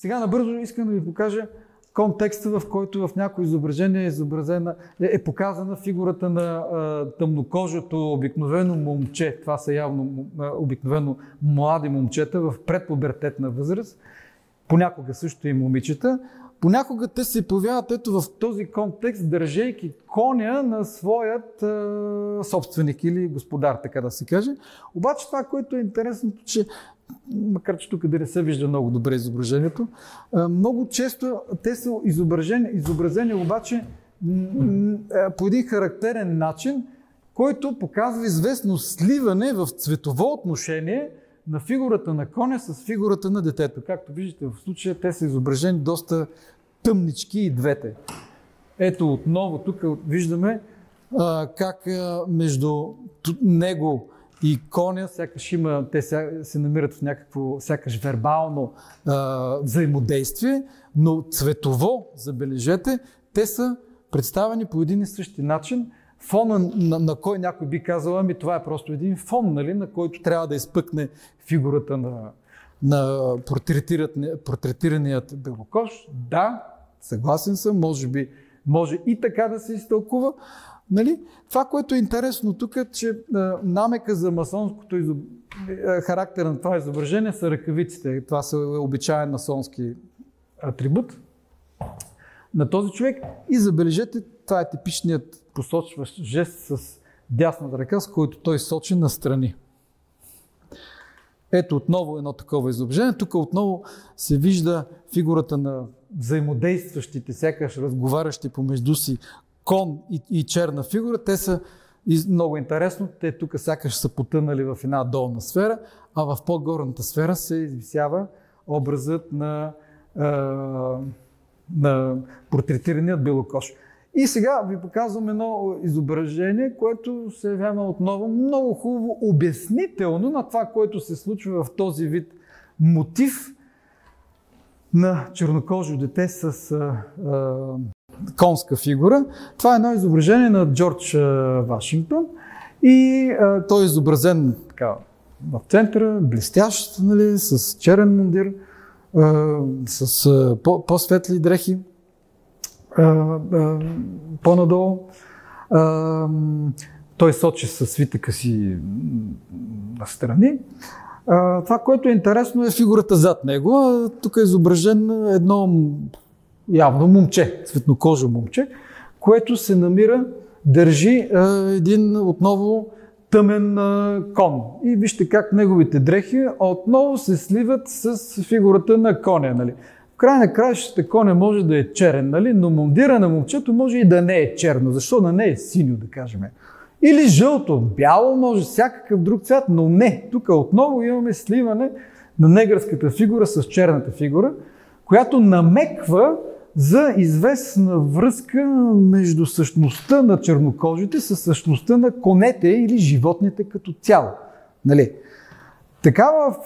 Сега набързо искам да ви покажа контекста, в който в някои изображения е показана фигурата на тъмнокожото обикновено момче. Това са явно обикновено млади момчета в предпубертетна възраст. Понякога също и момичета. Понякога те се появяват ето в този контекст, държейки коня на своят собственик или господар, така да се каже. Обаче това, което е интересното, че макар че тук да не се вижда много добре изображението, много често те са изобразени обаче по един характерен начин, който показва известно сливане в цветово отношение на фигурата на коня с фигурата на детето. Както виждате в случая, те са изображени доста тъмнички и двете. Ето отново тук виждаме как между него и коня те се намират в някакво сякаш вербално взаимодействие, но цветово, забележете, те са представени по един и същи начин. Фона, на кой някой би казал, ами това е просто един фон, нали, на който трябва да изпъкне фигурата на портретираният белокош. Да, съгласен съм, може и така да се изтълкува. Нали? Това, което е интересно тук, е, че намека за масонското характер на това изображение са ръкавиците. Това са обичаен масонски атрибут на този човек. И забележете, това е типичният посочващ жест с дясната ръка, с който той сочи настрани. Ето отново едно такова изображение. Тук отново се вижда фигурата на взаимодействащите, сякаш разговарящи помежду си кон и черна фигура. Те са много интересно. Те тук сякаш са потънали в една долна сфера, а в по-горната сфера се извисява образът на портретираният белокош. И сега ви показвам едно изображение, което се явява отново много хубаво обяснително на това, което се случва в този вид мотив на чернокожо дете с конска фигура. Това е едно изображение на Джордж Вашингтон и той е изобразен така, в центъра, блестящ, нали, с черен мундир, с по-светли дрехи. По-надолу той сочи със свитъка си настрани. Това, което е интересно, е фигурата зад него. Тук е изображен едно явно момче, светнокожо момче, което се намира, държи един отново тъмен кон. И вижте как неговите дрехи отново се сливат с фигурата на коня. Нали? В край на краищата коня може да е черен, нали? Но мундира на момчето може и да не е черно. Защо да не е синьо, да кажем? Или жълто, бяло, може всякакъв друг цвят, но не. Тук отново имаме сливане на негърската фигура с черната фигура, която намеква за известна връзка между същността на чернокожите с същността на конете или животните като цяло. Нали? Такава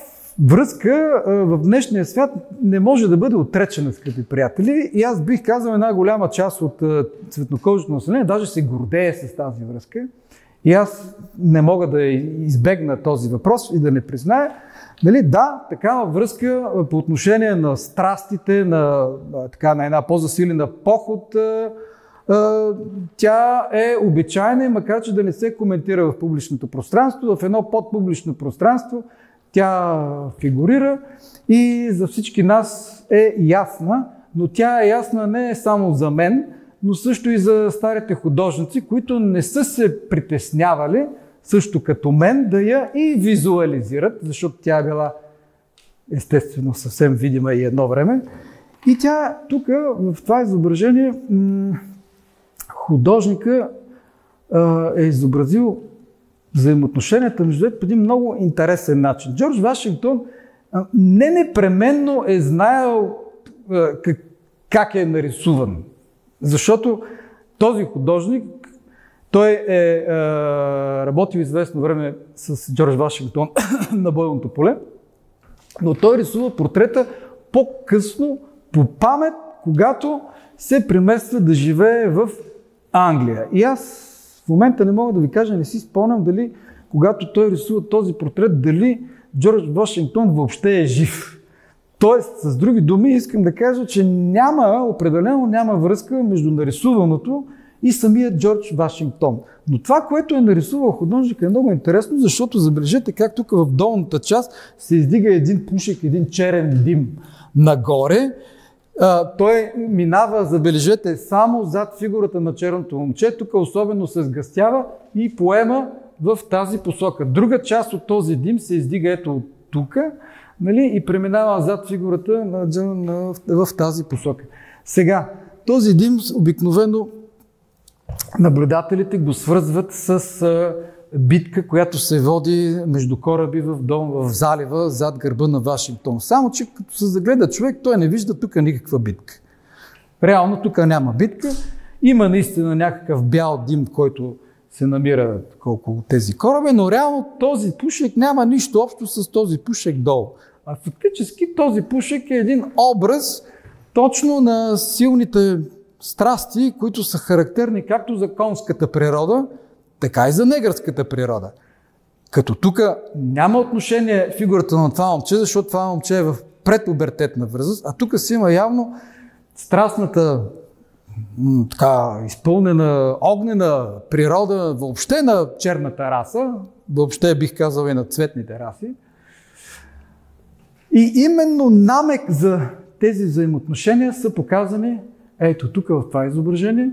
връзка в днешния свят не може да бъде отречена, скъпи приятели. И аз бих казал, една голяма част от цветнокожото население даже се гордее с тази връзка. И аз не мога да избегна този въпрос и да не призная. Нали, да, такава връзка по отношение на страстите, на една по-засилена поход, тя е обичайна, макар че да не се коментира в публичното пространство. В едно подпублично пространство тя фигурира и за всички нас е ясна, но тя е ясна не само за мен, но също и за старите художници, които не са се притеснявали, също като мен, да я и визуализират, защото тя е била естествено съвсем видима и едно време. И тя тук, в това изображение, художника е изобразил взаимоотношенията между двете по един много интересен начин. Джордж Вашингтон не непременно е знаел как е нарисуван. Защото този художник, той е работил известно време с Джордж Вашингтон на бойното поле, но той рисува портрета по-късно, по памет, когато се премества да живее в Англия. И аз в момента не мога да ви кажа, не си спомням дали, когато той рисува този портрет, дали Джордж Вашингтон въобще е жив. Тоест, с други думи, искам да кажа, че определено няма връзка между нарисуваното и самия Джордж Вашингтон. Но това, което е нарисувал художник, е много интересно, защото забележете как тук в долната част се издига един пушек, един черен дим нагоре. Той минава, забележете, само зад фигурата на черното момче. Тук особено се сгъстява и поема в тази посока. Друга част от този дим се издига ето тук, нали, и преминава зад фигурата в тази посока. Сега, този дим обикновено наблюдателите го свързват с битка, която се води между кораби в залива зад гърба на Вашингтон. Само че като се загледа човек, той не вижда тук никаква битка. Реално тук няма битка. Има наистина някакъв бял дим, който се намира около тези кораби, но реално този пушек няма нищо общо с този пушек долу. А фактически този пушек е един образ точно на силните страсти, които са характерни както за конската природа, така и за негърската природа. Като тук няма отношение фигурата на това момче, защото това момче е в предпубертетна възраст, а тук си има явно страстната, така изпълнена огнена природа въобще на черната раса, въобще бих казал и на цветните раси. И именно намек за тези взаимоотношения са показани ето тук в това изображение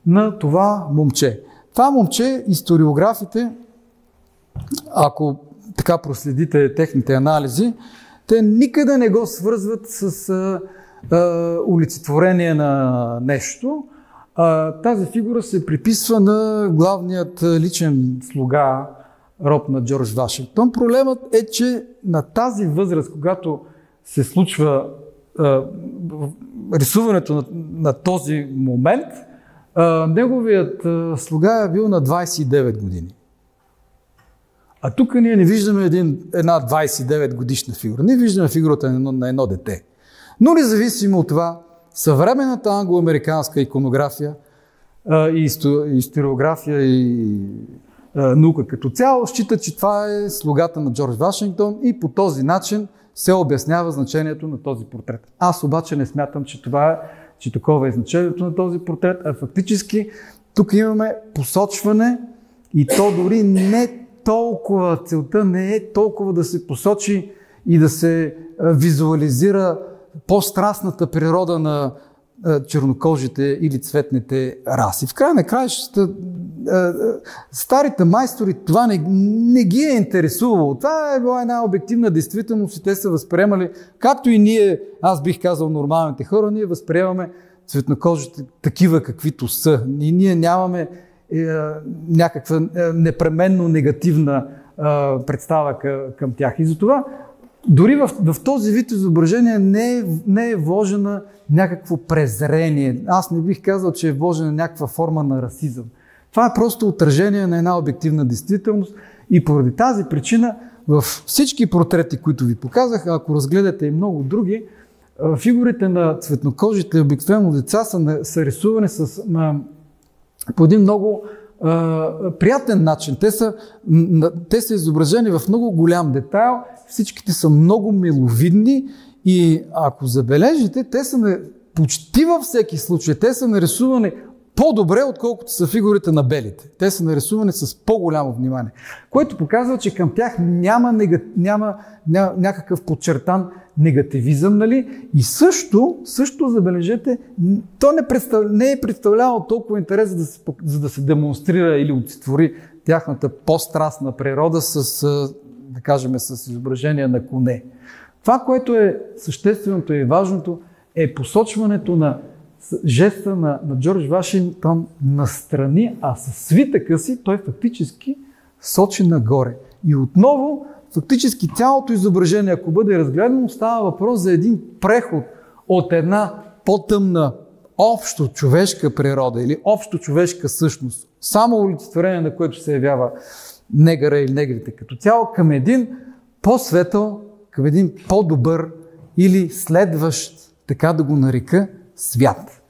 на това момче. Това момче, историографите, ако така проследите техните анализи, те никъде не го свързват с олицетворение на нещо. Тази фигура се приписва на главният личен слуга, роб на Джордж Вашингтон. Проблемът е, че на тази възраст, когато се случва рисуването на този момент, неговият слуга е бил на 29 години. А тук ние не виждаме една 29 годишна фигура. Ние виждаме фигурата на едно дете. Но независимо от това, съвременната англо-американска иконография и историография и наука като цяло считат, че това е слугата на Джордж Вашингтон и по този начин се обяснява значението на този портрет. Аз обаче не смятам, че такова е значението на този портрет, а фактически тук имаме посочване и то дори не толкова, целта не е толкова да се посочи и да се визуализира по-страстната природа на чернокожите или цветните раси. В края на краищата старите майстори това не ги е интересувало. Това е била една обективна действителност и те са възприемали, както и ние, аз бих казал нормалните хора, ние възприемаме цветнокожите такива каквито са. И ние нямаме някаква непременно негативна представа към тях. И затова дори в този вид изображение не е вложена някакво презрение. Аз не бих казал, че е вложена някаква форма на расизъм. Това е просто отражение на една обективна действителност и поради тази причина в всички портрети, които ви показах, ако разгледате и много други, фигурите на цветнокожите обикновено деца са рисувани по един много приятен начин. Те са изображени в много голям детайл, всичките са много миловидни и ако забележите, те са почти във всеки случай, те са нарисувани по-добре, отколкото са фигурите на белите. Те са нарисувани с по-голямо внимание, което показва, че към тях няма някакъв подчертан негативизъм, нали? И също забележете, то не е представлявало толкова интерес, за да се демонстрира или олицетвори тяхната по-страстна природа да кажем, с изображение на коне. Това, което е същественото и важното, е посочването на жеста на Джордж Вашингтон настрани, а със свитъка си той фактически сочи нагоре. И отново, фактически цялото изображение, ако бъде разгледано, става въпрос за един преход от една по-тъмна общо човешка природа или общо човешка същност, само олицетворение, на което се явява негъра или негрите като цяло, към един по-светъл, към един по-добър или следващ, така да го нарека, свят.